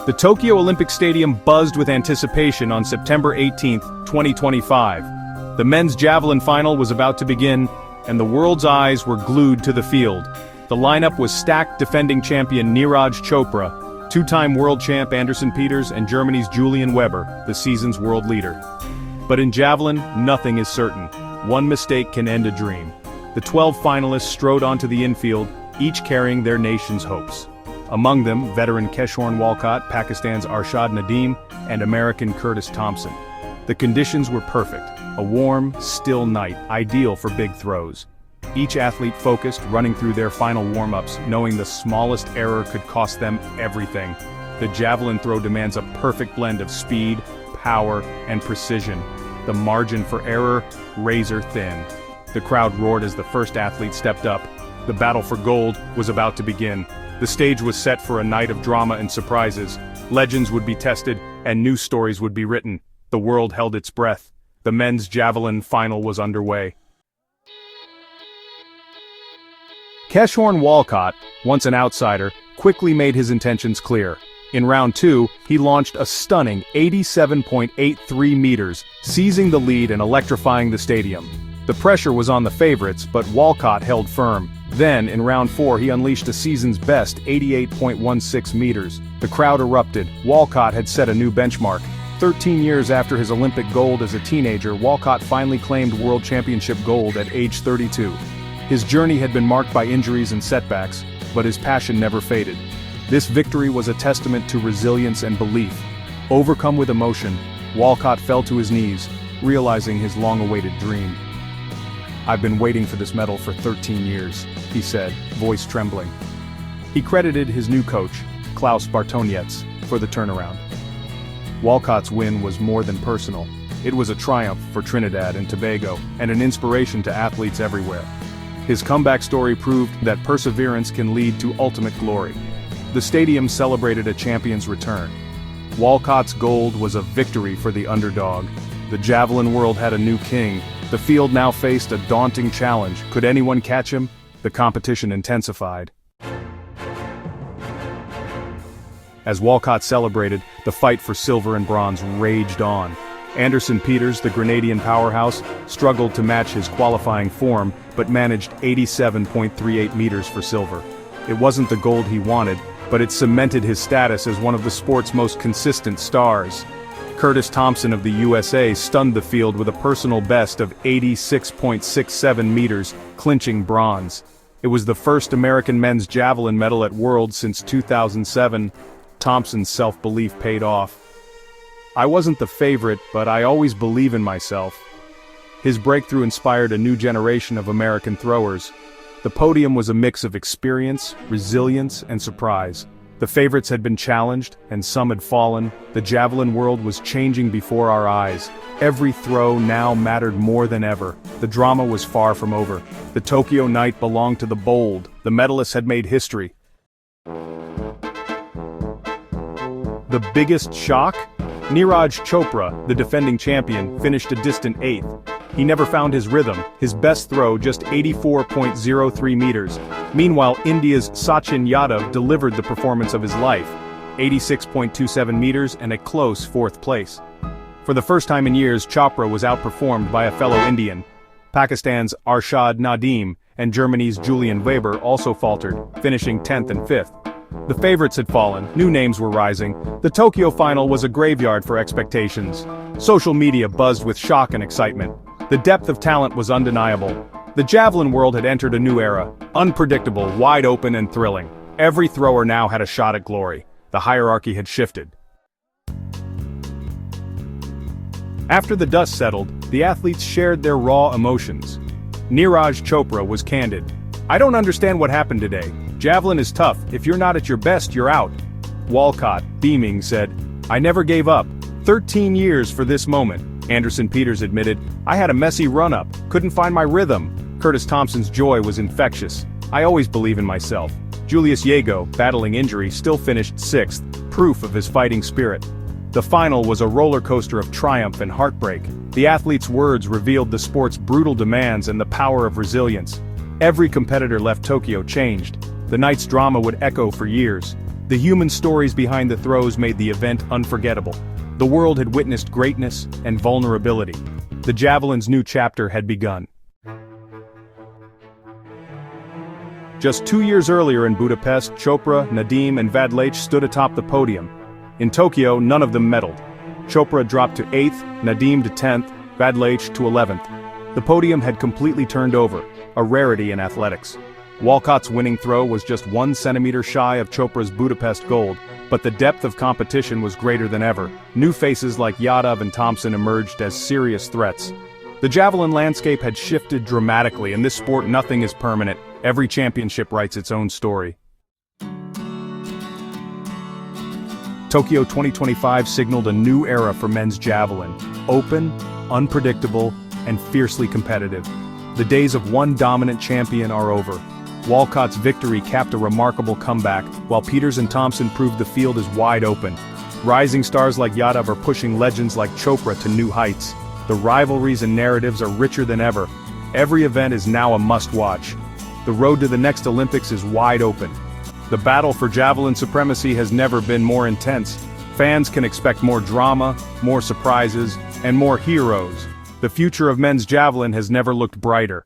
The Tokyo Olympic Stadium buzzed with anticipation on September 18, 2025. The men's javelin final was about to begin, and the world's eyes were glued to the field. The lineup was stacked: defending champion Neeraj Chopra, two-time world champ Anderson Peters, and Germany's Julian Weber, the season's world leader. But in javelin, nothing is certain. One mistake can end a dream. The 12 finalists strode onto the infield, each carrying their nation's hopes. Among them, veteran Keshorn Walcott, Pakistan's Arshad Nadeem, and American Curtis Thompson. The conditions were perfect: a warm, still night, ideal for big throws. Each athlete focused, running through their final warm-ups, knowing the smallest error could cost them everything. The javelin throw demands a perfect blend of speed, power, and precision. The margin for error, razor thin. The crowd roared as the first athlete stepped up. The battle for gold was about to begin. The stage was set for a night of drama and surprises. Legends would be tested, and new stories would be written. The world held its breath. The men's javelin final was underway. Keshorn Walcott, once an outsider, quickly made his intentions clear. In round 2, he launched a stunning 87.83 meters, seizing the lead and electrifying the stadium. The pressure was on the favorites, but Walcott held firm. Then, in round 4, he unleashed a season's best 88.16 meters. The crowd erupted. Walcott had set a new benchmark. 13 years after his Olympic gold as a teenager, Walcott finally claimed World Championship gold at age 32. His journey had been marked by injuries and setbacks, but his passion never faded. This victory was a testament to resilience and belief. Overcome with emotion, Walcott fell to his knees, realizing his long-awaited dream. "I've been waiting for this medal for 13 years, he said, voice trembling. He credited his new coach, Klaus Bartonietz, for the turnaround. Walcott's win was more than personal. It was a triumph for Trinidad and Tobago, and an inspiration to athletes everywhere. His comeback story proved that perseverance can lead to ultimate glory. The stadium celebrated a champion's return. Walcott's gold was a victory for the underdog. The javelin world had a new king. The field now faced a daunting challenge. Could anyone catch him? The competition intensified. As Walcott celebrated, the fight for silver and bronze raged on. Anderson Peters, the Grenadian powerhouse, struggled to match his qualifying form, but managed 87.38 meters for silver. It wasn't the gold he wanted, but it cemented his status as one of the sport's most consistent stars. Curtis Thompson of the USA stunned the field with a personal best of 86.67 meters, clinching bronze. It was the first American men's javelin medal at Worlds since 2007. Thompson's self-belief paid off. "I wasn't the favorite, but I always believe in myself." His breakthrough inspired a new generation of American throwers. The podium was a mix of experience, resilience, and surprise. The favorites had been challenged, and some had fallen. The javelin world was changing before our eyes. Every throw now mattered more than ever. The drama was far from over. The Tokyo night belonged to the bold. The medalists had made history. The biggest shock? Neeraj Chopra, the defending champion, finished a distant 8th. He never found his rhythm, his best throw just 84.03 meters. Meanwhile, India's Sachin Yadav delivered the performance of his life, 86.27 meters and a close 4th place. For the first time in years, Chopra was outperformed by a fellow Indian. Pakistan's Arshad Nadeem and Germany's Julian Weber also faltered, finishing 10th and 5th. The favorites had fallen, new names were rising. The Tokyo final was a graveyard for expectations. Social media buzzed with shock and excitement. The depth of talent was undeniable. The javelin world had entered a new era, unpredictable, wide open, and thrilling. Every thrower now had a shot at glory. The hierarchy had shifted. After the dust settled, the athletes shared their raw emotions. Neeraj Chopra was candid. "I don't understand what happened today. Javelin is tough. If you're not at your best, you're out." Walcott, beaming, said, "I never gave up. 13 years for this moment." Anderson Peters admitted, "I had a messy run-up, couldn't find my rhythm." Curtis Thompson's joy was infectious. "I always believe in myself." Julius Yago, battling injury, still finished 6th, proof of his fighting spirit. The final was a roller coaster of triumph and heartbreak. The athletes' words revealed the sport's brutal demands and the power of resilience. Every competitor left Tokyo changed. The night's drama would echo for years. The human stories behind the throws made the event unforgettable. The world had witnessed greatness and vulnerability. The javelin's new chapter had begun. Just 2 years earlier in Budapest, Chopra, Nadim and Vadlaic stood atop the podium. In Tokyo, none of them medaled. Chopra dropped to 8th, Nadim to 10th, Vadlaic to 11th. The podium had completely turned over, a rarity in athletics. Walcott's winning throw was just 1 centimeter shy of Chopra's Budapest gold, but the depth of competition was greater than ever. New faces like Yadav and Thompson emerged as serious threats. The javelin landscape had shifted dramatically. In this sport, nothing is permanent. Every championship writes its own story. Tokyo 2025 signaled a new era for men's javelin. Open, unpredictable, and fiercely competitive. The days of one dominant champion are over. Walcott's victory capped a remarkable comeback, while Peters and Thompson proved the field is wide open. Rising stars like Yadav are pushing legends like Chopra to new heights. The rivalries and narratives are richer than ever. Every event is now a must-watch. The road to the next Olympics is wide open. The battle for javelin supremacy has never been more intense. Fans can expect more drama, more surprises, and more heroes. The future of men's javelin has never looked brighter.